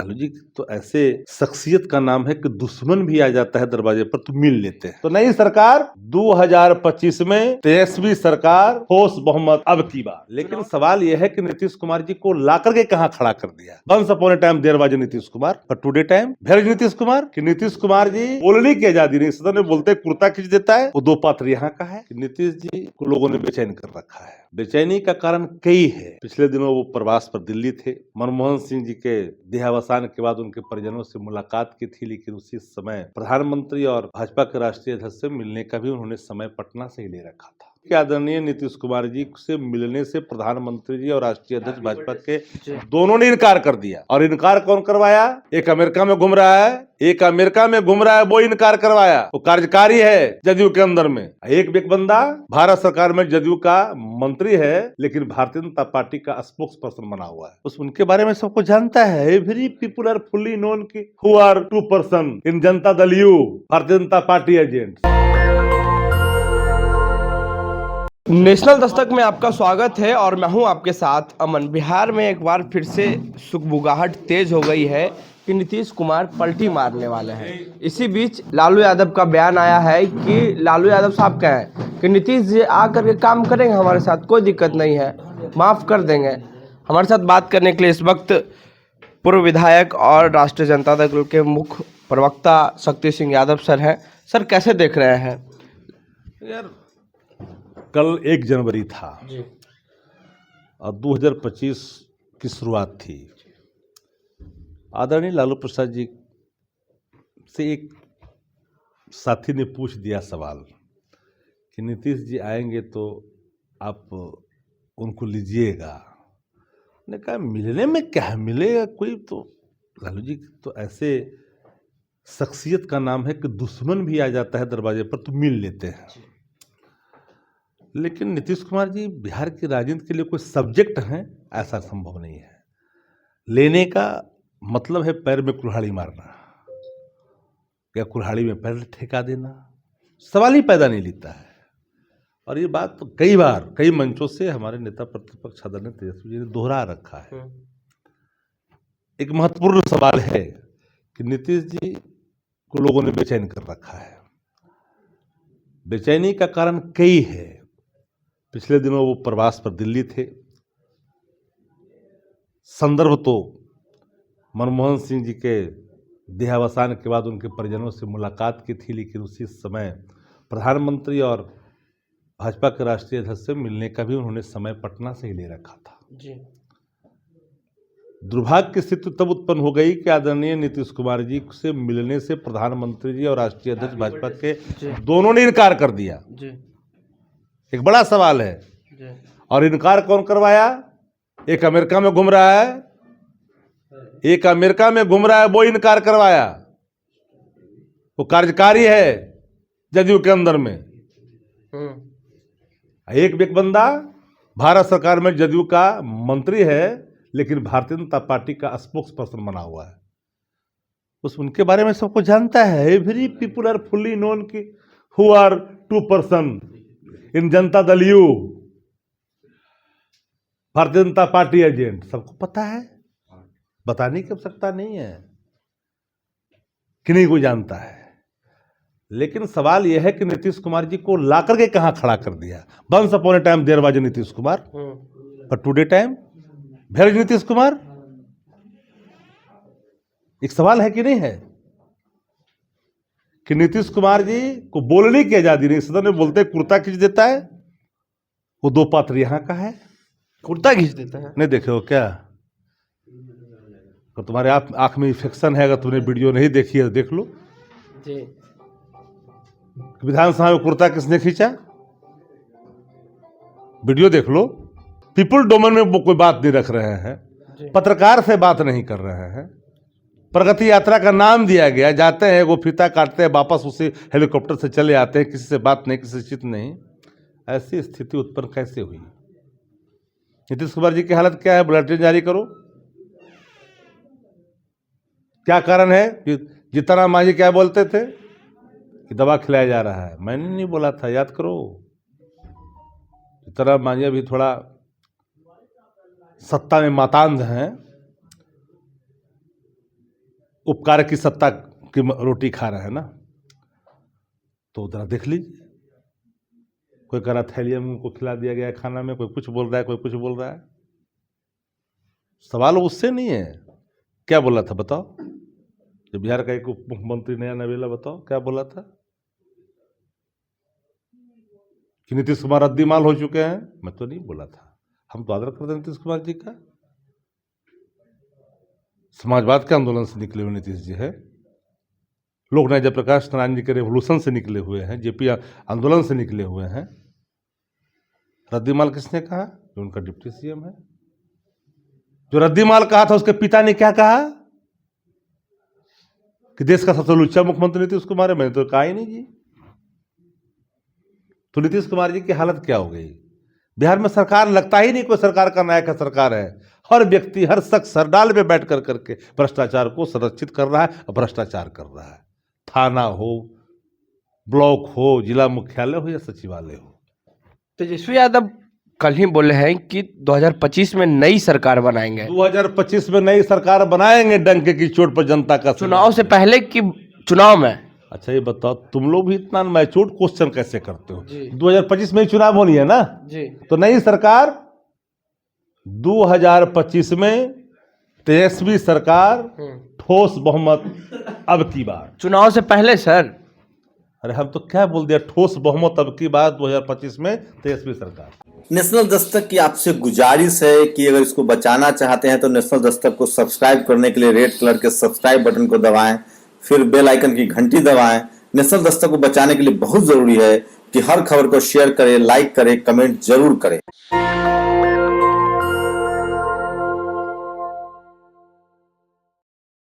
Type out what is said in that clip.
लालू जी तो ऐसे शख्सियत का नाम है कि दुश्मन भी आ जाता है दरवाजे पर तो मिल लेते हैं। तो नई सरकार 2025 में तेजस्वी सरकार ठोस बहुमत अब की बात। लेकिन सवाल यह है कि नीतीश कुमार जी को ला करके कहां खड़ा कर दिया। Once upon a time there was Nitish Kumar, but today time where is Nitish Kumar. कि नीतीश कुमार जी बोलने की आजादी नहीं, सदन में बोलते कुर्ता खींच देता है। वो दो पात्र यहाँ का है कि नीतीश जी को लोगों ने बेचैन कर रखा है। बेचैनी का कारण कई है। पिछले दिनों वो प्रवास पर दिल्ली थे। मनमोहन सिंह जी के देहावसान के बाद उनके परिजनों से मुलाकात की थी, लेकिन उसी समय प्रधानमंत्री और भाजपा के राष्ट्रीय अध्यक्ष से मिलने का भी उन्होंने समय पटना से ही ले रखा था। आदरणीय नीतीश कुमार जी से मिलने से प्रधानमंत्री जी और राष्ट्रीय अध्यक्ष भाजपा के दोनों ने इनकार कर दिया। और इनकार कौन करवाया? एक अमेरिका में घूम रहा है, एक अमेरिका में घूम रहा है, वो इनकार करवाया। वो कार्यकारी है जदयू के अंदर में। एक बंदा भारत सरकार में जदयू का मंत्री है, लेकिन भारतीय जनता पार्टी का स्पोक्स पर्सन बना हुआ है। उस उनके बारे में सबको जानता है। Every people are fully known की who are 2% in Janata Dal you, Bharatiya Janata party agent. National Dastak में आपका स्वागत है और मैं हूं आपके साथ अमन। बिहार में एक बार फिर से सुगबुगाहट तेज हो गई है कि नीतीश कुमार पलटी मारने वाले हैं। इसी बीच लालू यादव का बयान आया है कि लालू यादव साहब कहें कि नीतीश जी आकर के काम करेंगे हमारे साथ, कोई दिक्कत नहीं है, माफ़ कर देंगे। हमारे साथ बात करने के लिए इस वक्त पूर्व विधायक और राष्ट्रीय जनता दल के मुख्य प्रवक्ता शक्ति सिंह यादव सर हैं। सर, कैसे देख रहे हैं? यार, कल 1 जनवरी था और 2025 की शुरुआत थी। आदरणीय लालू प्रसाद जी से एक साथी ने पूछ दिया सवाल कि नीतीश जी आएंगे तो आप उनको लीजिएगा। ने कहा मिलने में क्या मिलेगा कोई, तो लालू जी तो ऐसे शख्सियत का नाम है कि दुश्मन भी आ जाता है दरवाजे पर तो मिल लेते हैं। लेकिन नीतीश कुमार जी बिहार की राजनीति के लिए कोई सब्जेक्ट हैं ऐसा संभव नहीं है। लेने का मतलब है पैर में कुल्हाड़ी मारना या कुल्हाड़ी में पैर ठेका देना, सवाल ही पैदा नहीं लेता है। और ये बात तो कई बार कई मंचों से हमारे नेता प्रतिपक्ष आदरणीय तेजस्वी जी ने दोहरा रखा है। एक महत्वपूर्ण सवाल है कि नीतीश जी को लोगों ने बेचैन कर रखा है। बेचैनी का कारण कई है। पिछले दिनों वो प्रवास पर दिल्ली थे। संदर्भ तो मनमोहन सिंह जी के देहावसान के बाद उनके परिजनों से मुलाकात की थी, लेकिन उसी समय प्रधानमंत्री और भाजपा के राष्ट्रीय अध्यक्ष से मिलने का भी उन्होंने समय पटना से ही ले रखा था। दुर्भाग्य की स्थिति तब उत्पन्न हो गई कि आदरणीय नीतीश कुमार जी से मिलने से प्रधानमंत्री जी और राष्ट्रीय अध्यक्ष भाजपा के दोनों ने इनकार कर दिया। एक बड़ा सवाल है। और इनकार कौन करवाया? एक अमेरिका में घूम रहा है, एक अमेरिका में घूम रहा है, वो इनकार करवाया। वो कार्यकारी है जदयू के अंदर में। एक बंदा भारत सरकार में जदयू का मंत्री है, लेकिन भारतीय जनता पार्टी का स्पोक्स पर्सन बना हुआ है। उस उनके बारे में सबको जानता है। Every people are fully known की who are 2% in Janata Dal you, Bharatiya Janata party agent. सबको पता है, बताने की आवश्यकता नहीं है कि नहीं कोई जानता है। लेकिन सवाल यह है कि नीतीश कुमार जी को ला करके कहां खड़ा कर दिया। Once upon a time there was Nitish Kumar, but today time where is Nitish Kumar. एक सवाल है कि नहीं है कि नीतीश कुमार जी को बोलने की आजादी नहीं, सदन में बोलते कुर्ता खींच देता है। वो दो पात्र यहाँ का है। कुर्ता खींच देता है? नहीं देखे हो क्या? तो तुम्हारे आंख में इन्फेक्शन है, अगर तुमने वीडियो नहीं देखी है तो देख लो। विधानसभा में कुर्ता किसने खींचा? वीडियो देख लो। पीपुल डोमेन में वो कोई बात नहीं रख रहे हैं, पत्रकार से बात नहीं कर रहे हैं। प्रगति यात्रा का नाम दिया गया, जाते हैं वो फीता काटते हैं, वापस उसी हेलीकॉप्टर से चले आते हैं, किसी से बात नहीं, किसी से चित नहीं। ऐसी स्थिति उत्पन्न कैसे हुई? नीतीश कुमार जी की हालत क्या है? बुलेटिन जारी करो। क्या कारण है? जीतनराम मांझी क्या बोलते थे कि दवा खिलाया जा रहा है। मैंने नहीं बोला था, याद करो। जीतनराम मांझी अभी थोड़ा सत्ता में मातांध हैं। उपकार की सत्ता की रोटी खा रहे हैं ना, तो जरा देख लीजिए। कोई कह रहा थैलिया में उनको खिला दिया गया है खाना में, कोई कुछ बोल रहा है, कोई कुछ बोल रहा है। सवाल उससे नहीं है। क्या बोला था बताओ? जो बिहार का एक उप मुख्यमंत्री नया नवेला, बताओ क्या बोला था? कि नीतीश कुमार रद्दीमाल हो चुके हैं? मैं तो नहीं बोला था। हम तो आदर करते हैं नीतीश कुमार जी का। समाजवाद के आंदोलन से निकले हुए नीतीश जी है। लोकनायक जयप्रकाश नारायण जी के रेवोल्यूशन से निकले हुए हैं, जेपी आंदोलन से निकले हुए हैं। रद्दीमाल किसने कहा? जो उनका डिप्टी सीएम है। जो रद्दीमाल कहा था उसके पिता ने क्या कहा? कि देश का सबसे लुच्चा मुख्यमंत्री नीतीश कुमार है। मैंने तो कहा ही नहीं जी। तो नीतीश कुमार जी की हालत क्या हो गई? बिहार में सरकार लगता ही नहीं कोई सरकार का नायक है, सरकार है। हर व्यक्ति, हर शख्स सरडाल में बैठ कर करके भ्रष्टाचार को संरक्षित कर रहा है और भ्रष्टाचार कर रहा है। थाना हो, ब्लॉक हो, जिला मुख्यालय हो या सचिवालय हो। तेजस्वी यादव कल ही बोले हैं कि 2025 में नई सरकार बनाएंगे। 2025 में नई सरकार बनाएंगे डंके की चोट पर जनता का। चुनाव से पहले कि चुनाव में? अच्छा ये बताओ, तुम लोग भी इतना मैच्योर क्वेश्चन कैसे करते हो? 2025 में ही चुनाव होनी है ना जी। तो नई सरकार 2025 में तेजस्वी सरकार, ठोस बहुमत अब की बार। चुनाव से पहले सर? अरे हम तो क्या बोल दिया, ठोस बहुमत अब की बार 2025 में तेजस्वी सरकार। नेशनल दस्तक की आपसे गुजारिश है कि अगर इसको बचाना चाहते हैं तो नेशनल दस्तक को सब्सक्राइब करने के लिए रेड कलर के सब्सक्राइब बटन को दबाएं, फिर बेल आइकन की घंटी दबाएं। नेशनल दस्तक को बचाने के लिए बहुत जरूरी है कि हर खबर को शेयर करें, लाइक करें, कमेंट जरूर करें।